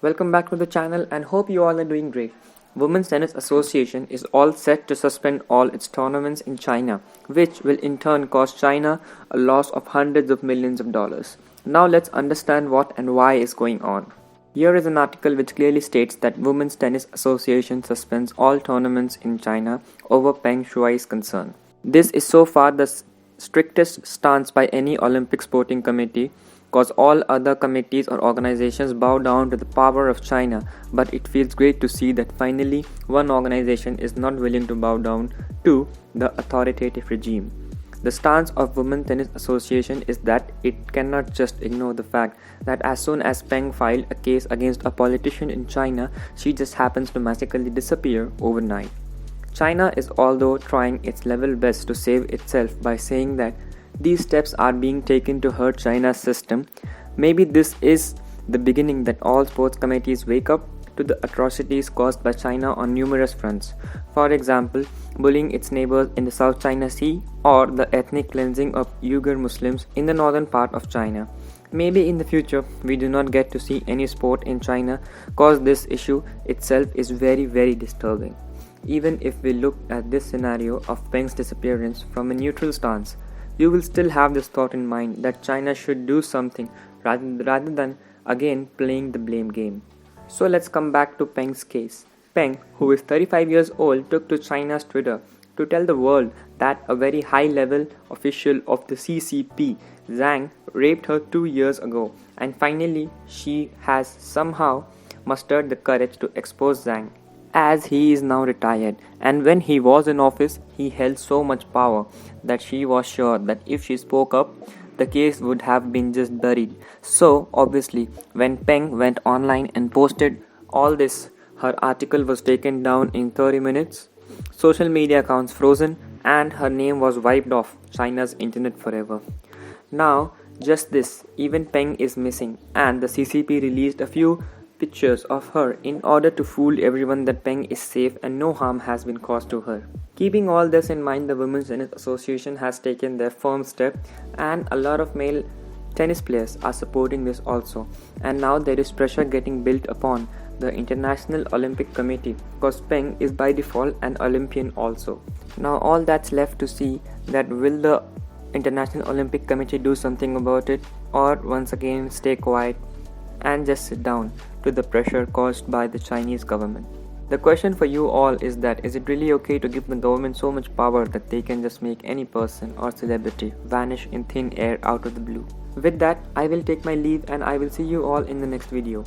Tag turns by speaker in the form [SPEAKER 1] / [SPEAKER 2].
[SPEAKER 1] Welcome back to the channel and hope you all are doing great. Women's Tennis Association is all set to suspend all its tournaments in China, which will in turn cost China a loss of hundreds of millions of dollars. Now let's understand what and why is going on. Here is an article which clearly states that Women's Tennis Association suspends all tournaments in China over Peng Shuai's concern. This is so far the strictest stance by any Olympic sporting committee, cause all other committees or organizations bow down to the power of China, but it feels great to see that finally one organization is not willing to bow down to the authoritative regime. The stance of Women's Tennis Association is that it cannot just ignore the fact that as soon as Peng filed a case against a politician in China, she just happens to magically disappear overnight. China is although trying its level best to save itself by saying that these steps are being taken to hurt China's system. Maybe this is the beginning that all sports committees wake up to the atrocities caused by China on numerous fronts. For example, bullying its neighbors in the South China Sea or the ethnic cleansing of Uyghur Muslims in the northern part of China. Maybe in the future we do not get to see any sport in China cause this issue itself is very disturbing. Even if we look at this scenario of Peng's disappearance from a neutral stance, you will still have this thought in mind that China should do something rather than again playing the blame game. So let's come back to Peng's case. Peng, who is 35 years old, took to China's Twitter to tell the world that a very high-level official of the CCP, Zhang, raped her 2 years ago, and finally she has somehow mustered the courage to expose Zhang, as he is now retired, and when he was in office he held so much power that she was sure that if she spoke up, the case would have been just buried. So obviously when Peng went online and posted all this, her article was taken down in 30 minutes, social media accounts frozen, and her name was wiped off China's internet forever. Now just this, even Peng is missing, and the CCP released a few pictures of her in order to fool everyone that Peng is safe and no harm has been caused to her. Keeping all this in mind, the Women's Tennis Association has taken their firm step, and a lot of male tennis players are supporting this also. And now there is pressure getting built upon the International Olympic Committee because Peng is by default an Olympian also. Now all that's left to see that will the International Olympic Committee do something about it, or once again stay quiet and just sit down to the pressure caused by the Chinese government. The question for you all is that is it really okay to give the government so much power that they can just make any person or celebrity vanish in thin air out of the blue? With that, I will take my leave and I will see you all in the next video.